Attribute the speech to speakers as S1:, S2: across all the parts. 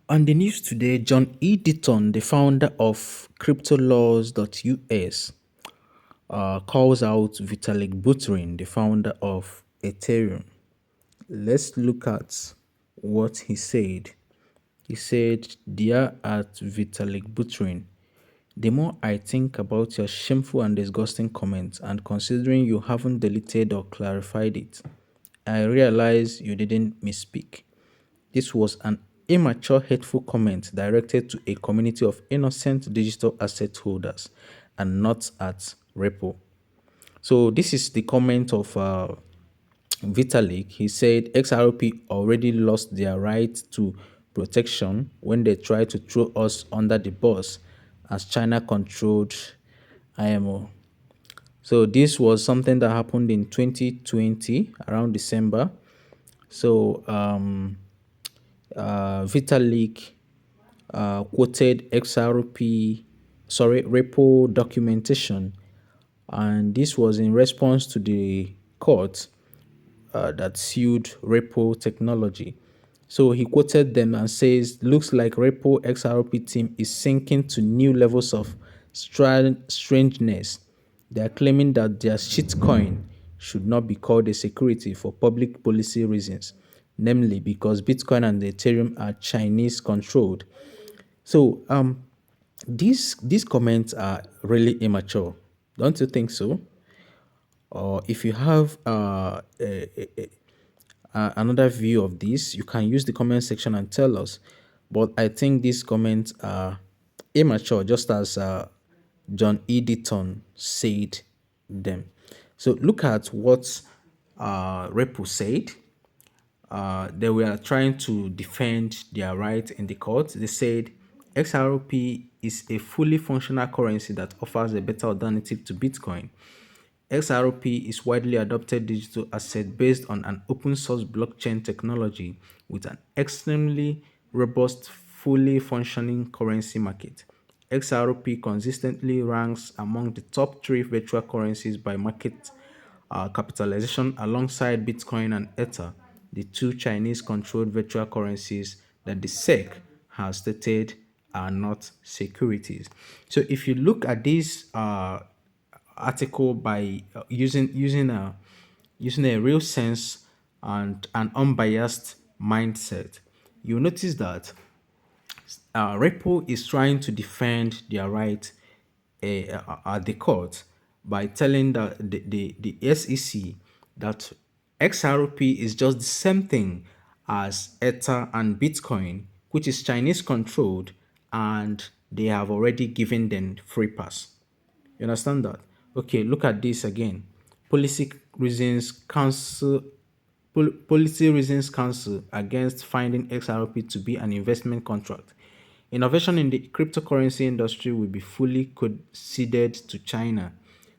S1: On the news today, John Deaton, the founder of CryptoLaws.us, calls out Vitalik Buterin, the founder of Ethereum. Let's look at what he said. He said, "Dear at Vitalik Buterin, the more I think about your shameful and disgusting comments, and considering you haven't deleted or clarified it, I realize you didn't misspeak. This was an immature, hateful comment directed to a community of innocent digital asset holders and not at Ripple." So this is the comment of Vitalik. He said XRP already lost their right to protection when they tried to throw us under the bus as China controlled IMO. So this was something that happened in 2020 around December. So Vitalik quoted Ripple documentation, and this was in response to the court that sued Ripple Technology. So he quoted them and says, "Looks like Ripple XRP team is sinking to new levels of strangeness. They are claiming that their shitcoin should not be called a security for public policy reasons, namely because Bitcoin and Ethereum are Chinese controlled." So these comments are really immature. Don't you think so? Or if you have another view of this, you can use the comment section and tell us. But I think these comments are immature, just as John Deaton said them. So look at what Ripple said. They were trying to defend their right in the court. They said XRP is a fully functional currency that offers a better alternative to Bitcoin. XRP is widely adopted digital asset based on an open source blockchain technology with an extremely robust, fully functioning currency market. XRP consistently ranks among the top three virtual currencies by market capitalization alongside Bitcoin and Ether, the two Chinese controlled virtual currencies that the SEC has stated are not securities. So if you look at this article by using a real sense and an unbiased mindset, you notice that Ripple is trying to defend their right at the court by telling the SEC that XRP is just the same thing as Ether and Bitcoin, which is Chinese controlled, and they have already given them free pass. You understand that? Okay, look at this again. Policy reasons council Policy reasons counsel against finding XRP to be an investment contract. Innovation in the cryptocurrency industry will be fully conceded to China.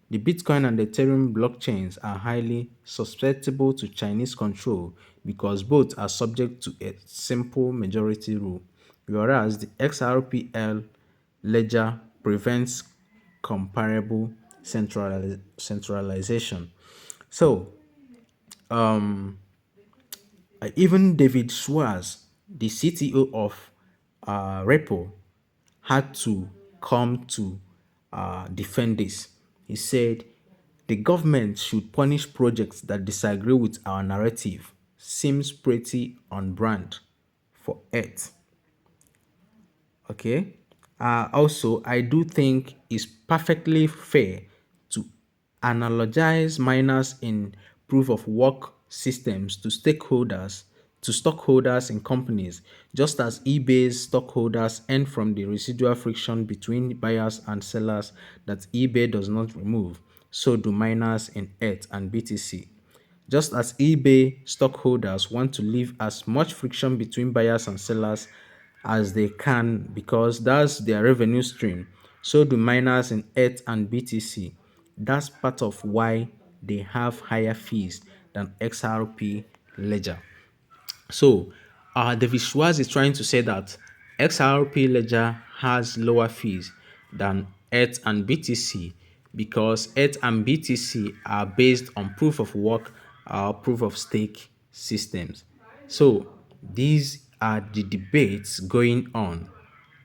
S1: The Bitcoin and Ethereum blockchains are highly susceptible to Chinese control because both are subject to a simple majority rule, whereas the XRPL ledger prevents comparable centralization. So, even David Schwartz, the CTO of Ripple, had to come to defend this. He said, "The government should punish projects that disagree with our narrative. Seems pretty on brand for it." Okay. Also, I do think it's perfectly fair to analogize miners in proof of work systems to stockholders in companies, just as eBay's stockholders earn from the residual friction between buyers and sellers that eBay does not remove. So do miners in ETH and BTC. Just as eBay stockholders want to leave as much friction between buyers and sellers as they can because that's their revenue stream, so do miners in ETH and BTC. That's part of why they have higher fees than XRP Ledger. So, David Schwartz is trying to say that XRP Ledger has lower fees than ETH and BTC because ETH and BTC are based on proof of work or proof of stake systems. So, these are the debates going on.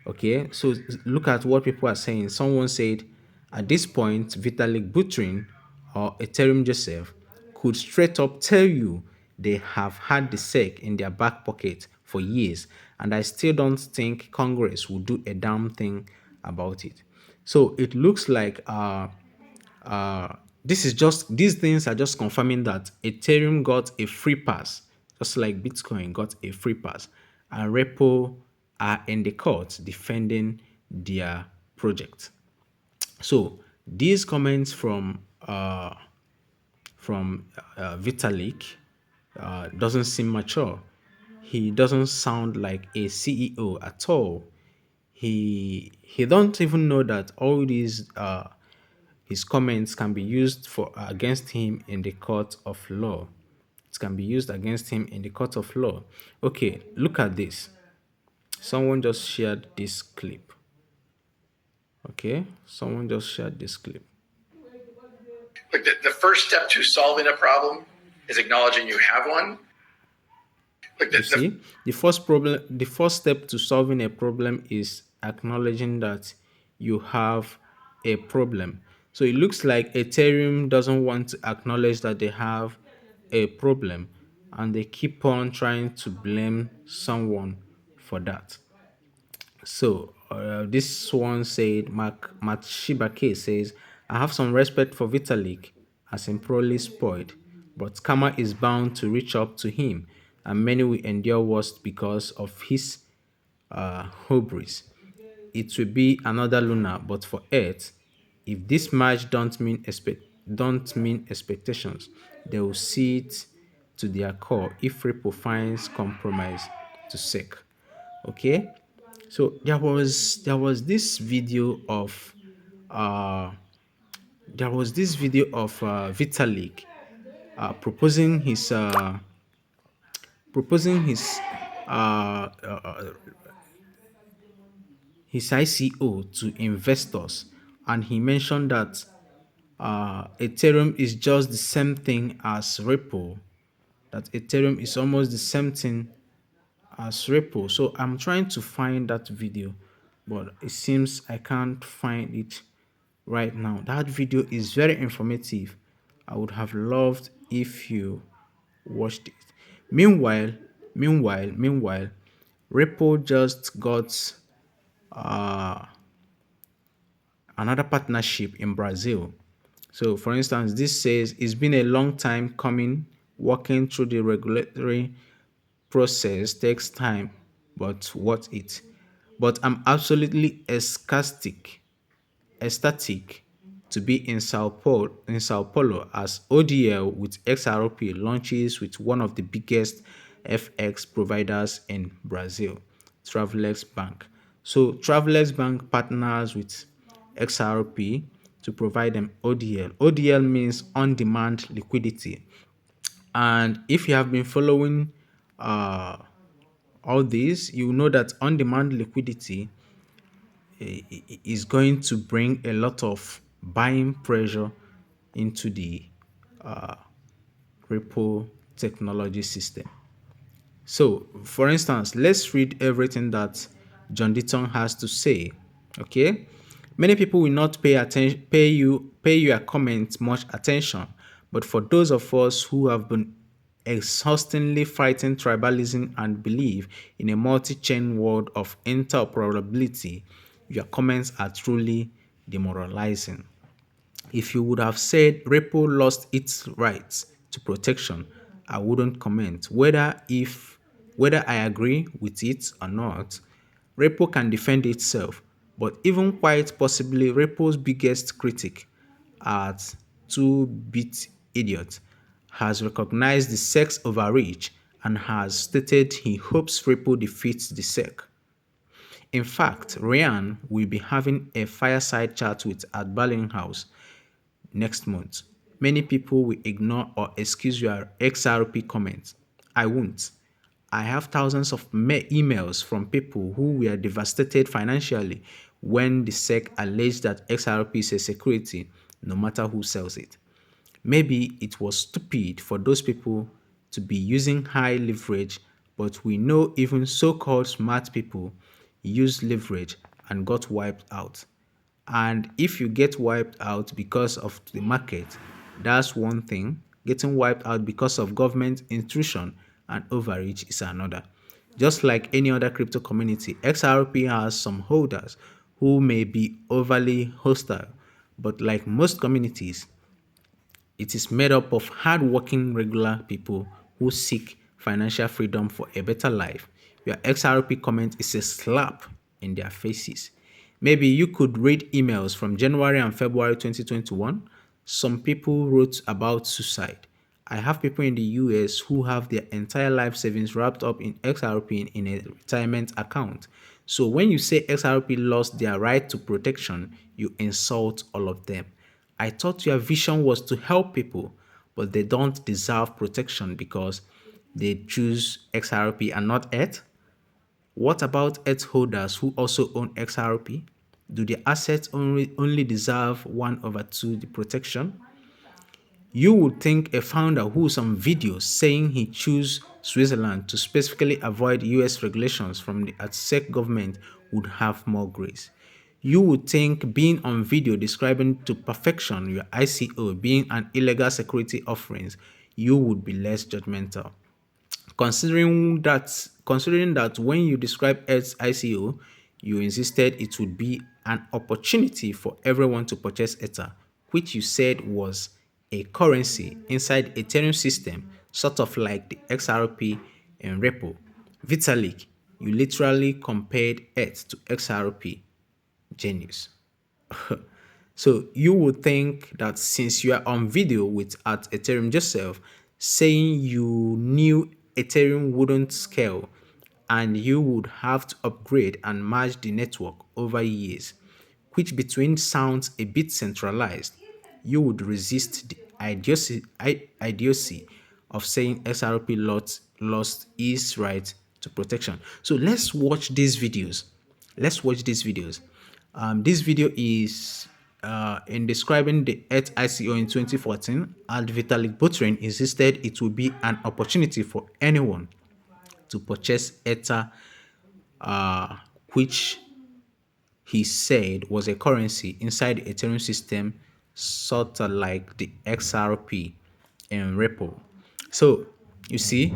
S1: Okay, so look at what people are saying. Someone said, at this point, Vitalik Buterin or Ethereum Joseph could straight up tell you they have had the SEC in their back pocket for years, and I still don't think Congress will do a damn thing about it. So it looks like these things are just confirming that Ethereum got a free pass, just like Bitcoin got a free pass, and Repo are in the court defending their project. So these comments from Vitalik doesn't seem mature. He doesn't sound like a CEO at all. He don't even know that all these his comments can be used for against him in the court of law. It can be used against him in the court of law. Okay, look at this. Someone just shared this clip. Okay, someone just shared this clip.
S2: Like the first step to solving a problem is acknowledging you have one. Like
S1: You see, the first step to solving a problem is acknowledging that you have a problem. So it looks like Ethereum doesn't want to acknowledge that they have a problem, and they keep on trying to blame someone for that. So this one said, Matshibake says, I have some respect for Vitalik as in probably spoiled, but karma is bound to reach up to him, and many will endure worst because of his hubris. It will be another Luna, but for Earth, if this match don't mean expectations, they will see it to their core if Ripple finds compromise to sake. Okay, so there was this video of uh Vitalik proposing his uh, uh his ICO to investors, and he mentioned that Ethereum is just the same thing as Ripple, that Ethereum is almost the same thing as Ripple. So I'm trying to find that video, but it seems I can't find it right now. That video is very informative. I would have loved if you watched it. Meanwhile, Ripple just got uh, another partnership in Brazil. So, for instance, this says it's been a long time coming. Working through the regulatory process takes time, but worth it. But I'm absolutely ecstatic to be in Sao Paulo as ODL with XRP launches with one of the biggest FX providers in Brazil, Travelex Bank. So Travelex Bank partners with XRP to provide them ODL. ODL means on-demand liquidity. And if you have been following uh, all this, you know that on-demand liquidity is going to bring a lot of buying pressure into the Ripple technology system. So, for instance, let's read everything that John Deaton has to say. Okay, many people will not pay your comments much attention, but for those of us who have been exhaustingly fighting tribalism and believe in a multi-chain world of interoperability, your comments are truly demoralizing. If you would have said Ripple lost its rights to protection, I wouldn't comment. Whether I agree with it or not, Ripple can defend itself. But even quite possibly Ripple's biggest critic at 2-bit idiot has recognized the SEC's overreach and has stated he hopes Ripple defeats the SEC. In fact, Ryan will be having a fireside chat with at House next month. Many people will ignore or excuse your XRP comments. I won't. I have thousands of emails from people who were devastated financially when the SEC alleged that XRP is a security, no matter who sells it. Maybe it was stupid for those people to be using high leverage but we know even so-called smart people use leverage and got wiped out. And if you get wiped out because of the market, that's one thing. Getting wiped out because of government intrusion and overreach is another. Just like any other crypto community, XRP has some holders who may be overly hostile, but like most communities, it is made up of hardworking regular people who seek financial freedom for a better life. Your XRP comment is a slap in their faces. Maybe you could read emails from January and February 2021. Some people wrote about suicide. I have people in the US who have their entire life savings wrapped up in XRP in a retirement account. So when you say XRP lost their right to protection, you insult all of them. I thought your vision was to help people, but they don't deserve protection because they choose XRP and not ETH. What about ETH holders who also own XRP? Do the assets only deserve 1 over 2 the protection? You would think a founder who's on video saying he chose Switzerland to specifically avoid US regulations from the ATSEC government would have more grace. You would think being on video describing to perfection your ICO being an illegal security offerings, you would be less judgmental. Considering that when you described Earth's ICO, you insisted it would be an opportunity for everyone to purchase Ether, which you said was a currency inside Ethereum system, sort of like the XRP and Ripple. Vitalik, you literally compared Earth to XRP. Genius. So you would think that since you are on video with at Ethereum yourself saying you knew Ethereum wouldn't scale and you would have to upgrade and merge the network over years, which between sounds a bit centralized, you would resist the idiocy of saying XRP lost its right to protection. So let's watch these videos. This video is in describing the ETH ICO in 2014, and Vitalik Buterin insisted it would be an opportunity for anyone to purchase Ether, which he said was a currency inside the Ethereum system, sort of like the XRP and Ripple. So you see,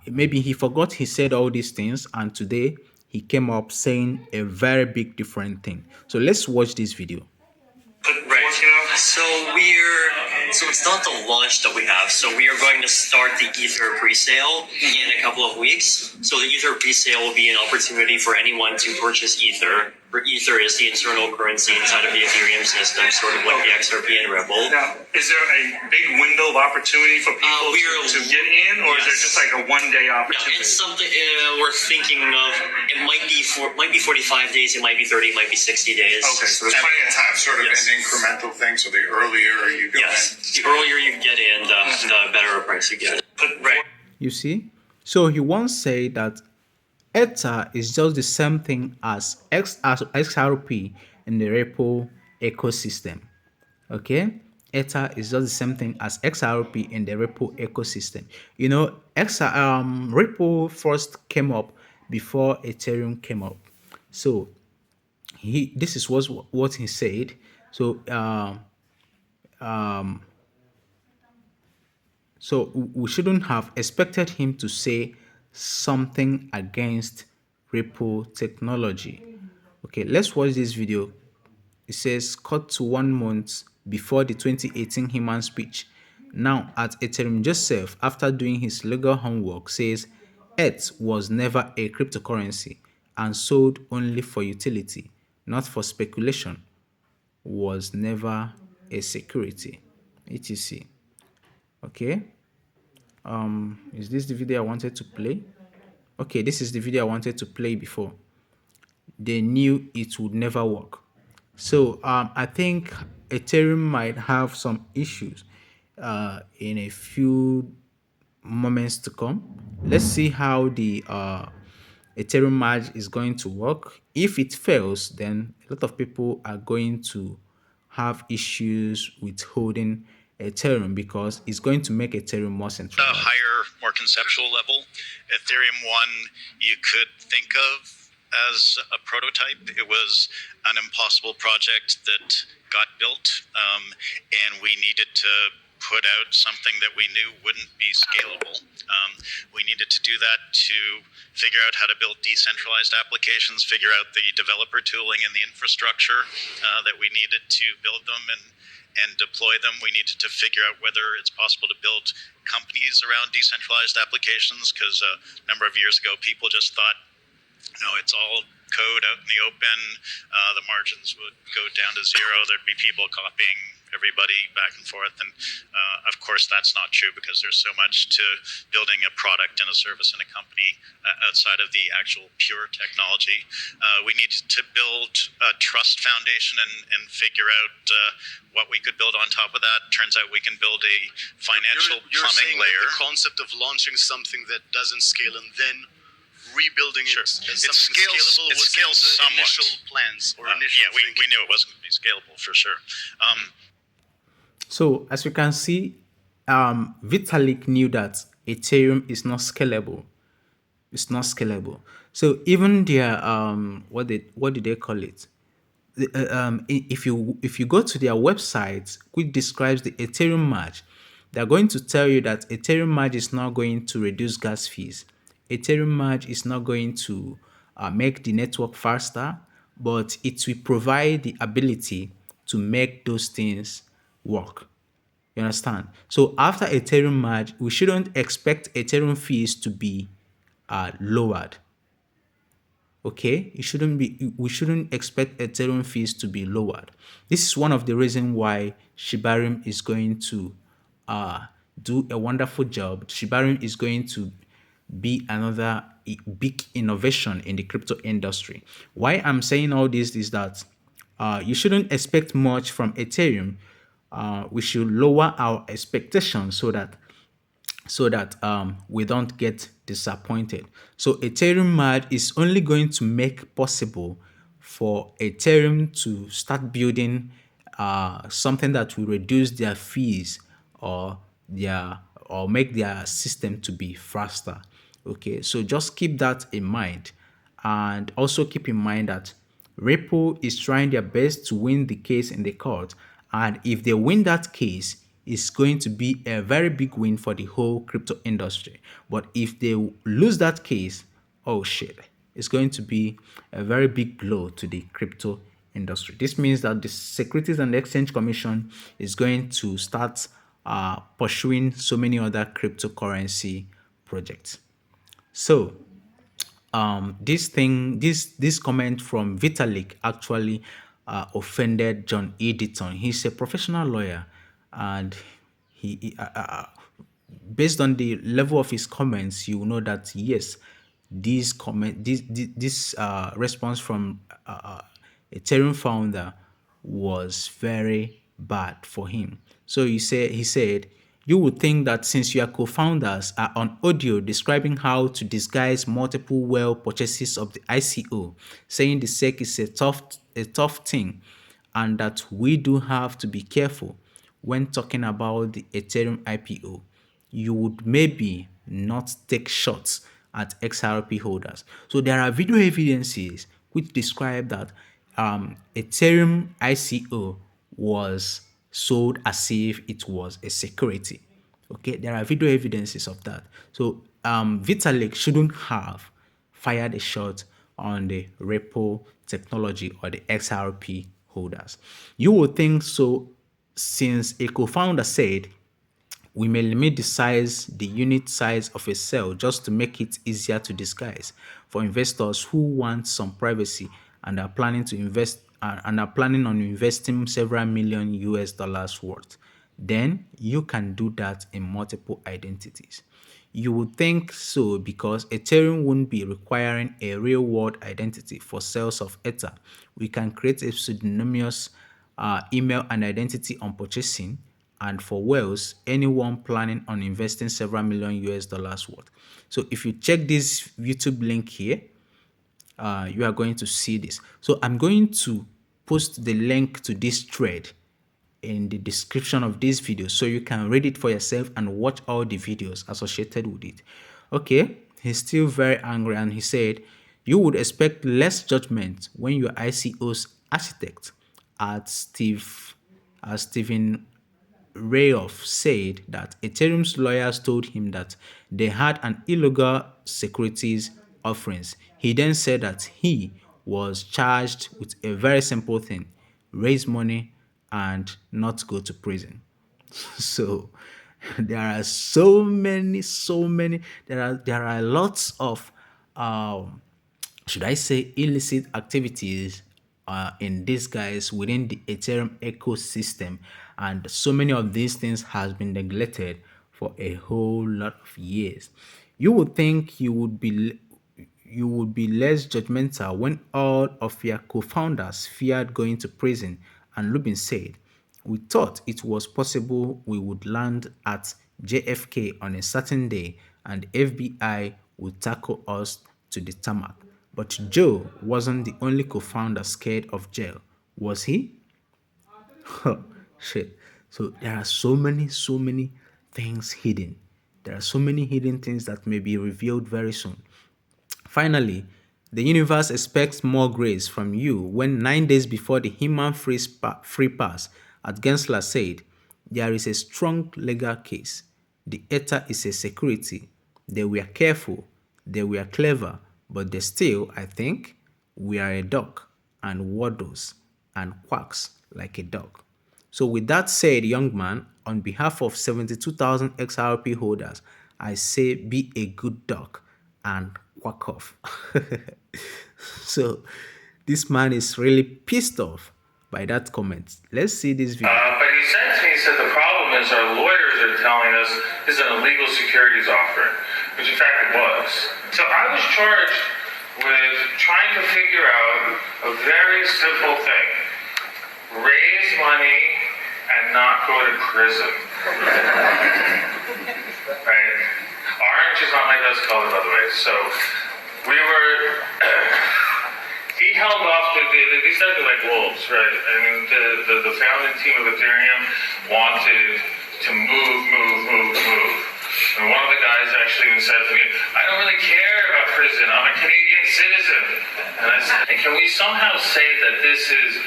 S1: maybe he forgot he said all these things, and today he came up saying a very big different thing. So let's watch this video.
S2: Right. So it's not the launch that we have. So we are going to start the Ether pre-sale in a couple of weeks. So the Ether pre-sale will be an opportunity for anyone to purchase Ether. For Ether is the internal currency inside of the Ethereum system, sort of like the XRP and Ripple.
S3: Now, is there a big window of opportunity for people to get in, or is there just like a one-day opportunity?
S2: No, it's something we're thinking of. It might be 45 days. It might be 30. It might be 60 days.
S3: Okay, so there's plenty of time, sort of an incremental thing. So the earlier you go in,
S2: the earlier you get in, the better a price you get. Right.
S1: You see? So he once said that Ether is just the same thing as XRP in the Ripple ecosystem. Okay? Ether is just the same thing as XRP in the Ripple ecosystem. You know, Ripple first came up before Ethereum came up. So this is what he said. So so we shouldn't have expected him to say something against Ripple technology. Okay, let's watch this video. It says cut to 1 month before the 2018 Human speech. Now at Ethereum Joseph, after doing his legal homework, says ETH was never a cryptocurrency and sold only for utility, not for speculation, was never a security, etc. Okay, is this the video I wanted to play? Okay, this is the video I wanted to play before. They knew it would never work. So I think Ethereum might have some issues in a few moments to come. Let's see how the Ethereum merge is going to work. If it fails, then a lot of people are going to have issues with holding Ethereum because it's going to make Ethereum more centralized.
S4: Higher
S2: more conceptual level. Ethereum 1, you could think of as a prototype. It was an impossible project that got built, and we needed to put out something that we knew wouldn't be scalable. We needed to do that to figure out how to build decentralized applications, figure out the developer tooling and the infrastructure that we needed to build them and deploy them. We needed to figure out whether it's possible to build companies around decentralized applications, because a number of years ago, people just thought, it's all code out in the open. The margins would go down to zero. There'd be people copying everybody back and forth. And of course, that's not true, because there's so much to building a product and a service in a company outside of the actual pure technology. We needed to build a trust foundation and figure out what we could build on top of that. Turns out we can build a financial plumbing layer.
S4: The concept of launching something that doesn't scale and then rebuilding it as something scalable
S2: it scales somewhat.
S4: Initial plans or initial
S2: we knew it wasn't going to be scalable for sure.
S1: So as you can see, Vitalik knew that Ethereum is not scalable. It's not scalable. So even their what did they call it? If you go to their website, which describes the Ethereum merge, they're going to tell you that Ethereum merge is not going to reduce gas fees. Ethereum merge is not going to make the network faster, but it will provide the ability to make those things work. You understand? So after Ethereum merge, we shouldn't expect Ethereum fees to be lowered. Okay, we shouldn't expect Ethereum fees to be lowered. This is one of the reasons why Shibarium is going to do a wonderful job. Shibarium is going to be another big innovation in the crypto industry. Why I'm saying all this is that you shouldn't expect much from Ethereum. We should lower our expectations so that we don't get disappointed. So Ethereum merge is only going to make possible for Ethereum to start building something that will reduce their fees or make their system to be faster. Okay, so just keep that in mind, and also keep in mind that Ripple is trying their best to win the case in the court, and if they win that case, it's going to be a very big win for the whole crypto industry. But if they lose that case, oh shit, it's going to be a very big blow to the crypto industry. This means that the Securities and Exchange Commission is going to start pursuing so many other cryptocurrency projects. So this comment from Vitalik actually offended John Deaton. He's a professional lawyer, and he based on the level of his comments, you will know that yes, this response from Ethereum founder was very bad for him. So he said, you would think that since your co-founders are on audio describing how to disguise multiple well purchases of the ICO, saying the SEC is a tough thing, and that we do have to be careful when talking about the Ethereum IPO, you would maybe not take shots at XRP holders. So there are video evidences which describe that Ethereum ICO was sold as if it was a security. Okay, there are video evidences of that. So Vitalik shouldn't have fired a shot on the Ripple technology or the XRP holders. You would think so, since a co-founder said we may limit the unit size of a cell just to make it easier to disguise for investors who want some privacy and are planning on investing several million US dollars worth. Then you can do that in multiple identities. You would think so because Ethereum won't be requiring a real-world identity for sales of Ether. We can create a pseudonymous email and identity on purchasing, and for whales, anyone planning on investing several million US dollars worth. So if you check this YouTube link here, you are going to see this. So I'm going to post the link to this thread in the description of this video so you can read it for yourself and watch all the videos associated with it. Okay, he's still very angry and he said, you would expect less judgment when your ICO's architect at Stephen Rayoff said that Ethereum's lawyers told him that they had an illegal securities offerings. He then said that he was charged with a very simple thing: raise money and not go to prison. So there are there are lots of should I say illicit activities in these guys within the Ethereum ecosystem, and so many of these things has been neglected for a whole lot of years. You would think you would be less judgmental when all of your co-founders feared going to prison, and Lubin said, we thought it was possible we would land at JFK on a certain day and FBI would tackle us to the tarmac. But Joe wasn't the only co-founder scared of jail, was he? Shit. So there are so many things hidden. There are so many hidden things that may be revealed very soon. Finally, the universe expects more grace from you when 9 days before the human free pass at Gensler said, there is a strong legal case. The Ether is a security. They were careful. They were clever. But they still, I think, we are a dog and waddles and quacks like a dog. So with that said, young man, on behalf of 72,000 XRP holders, I say be a good dog and quack off. So this man is really pissed off by that comment. Let's see this video.
S5: But he said to me, he said, the problem is our lawyers are telling us this is an illegal securities offering, which in fact it was. So I was charged with trying to figure out a very simple thing: raise money and not go to prison. Right? Orange is not my best color, by the way. So we were, he held off, these guys are like wolves, right? I mean, the founding team of Ethereum wanted to move. And one of the guys actually even said to me, I don't really care about prison. I'm a Canadian citizen. And I said, and can we somehow say that this is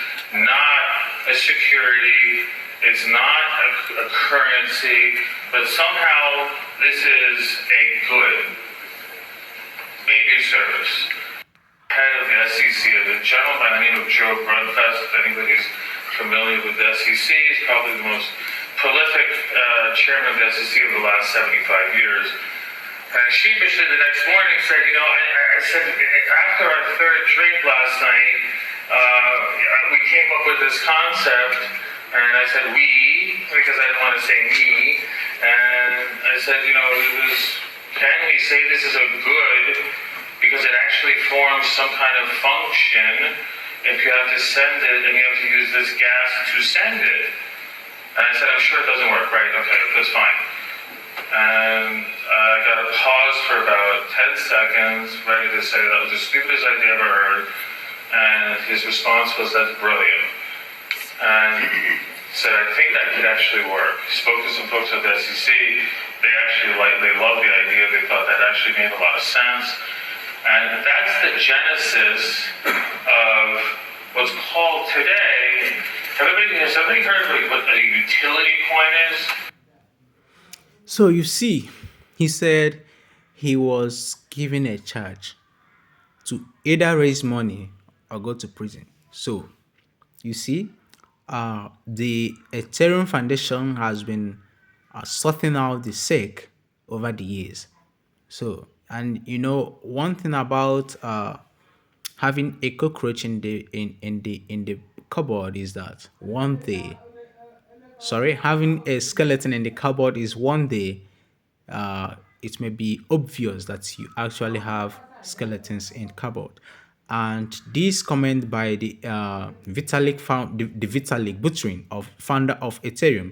S5: not a security, it's not a currency, but somehow this is a good, maybe a service. Head of the SEC, a gentleman by the name of Joe Brunfest. If anybody's familiar with the SEC, he's probably the most prolific chairman of the SEC of the last 75 years. And sheepishly the next morning said, you know, I said, after our third drink last night, we came up with this concept, and I said we, because I didn't want to say me, and I said, you know, can we say this is a good, because it actually forms some kind of function if you have to send it and you have to use this gas to send it. And I said, I'm sure it doesn't work, right? Okay, that's fine. And I got a pause for about 10 seconds, ready to say that was the stupidest idea I ever heard. And his response was, that's brilliant. And said, I think that could actually work. He spoke to some folks at the SEC. They loved the idea. They thought that actually made a lot of sense. And that's the genesis of what's called today. Has everybody heard what a utility coin is?
S1: So you see, he said he was given a charge to either raise money or go to prison. So you see, the Ethereum Foundation has been sorting out the SEC over the years. So, and you know, one thing about having a cockroach in the cupboard is that having a skeleton in the cupboard is one day it may be obvious that you actually have skeletons in cupboard. And this comment by the Vitalik Buterin, founder of Ethereum,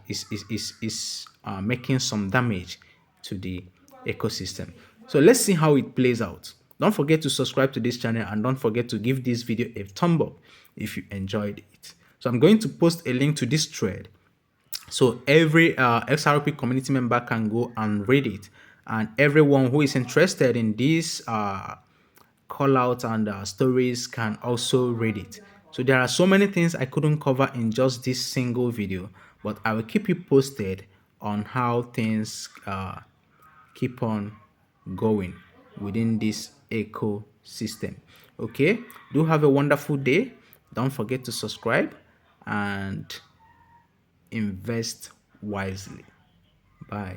S1: is making some damage to the ecosystem. So let's see how it plays out. Don't forget to subscribe to this channel and don't forget to give this video a thumb up if you enjoyed it. So I'm going to post a link to this thread, so every XRP community member can go and read it, and everyone who is interested in this call out and stories can also read it. So there are so many things I couldn't cover in just this single video, but I will keep you posted on how things keep on going within this ecosystem. Okay, do have a wonderful day. Don't forget to subscribe and invest wisely. Bye.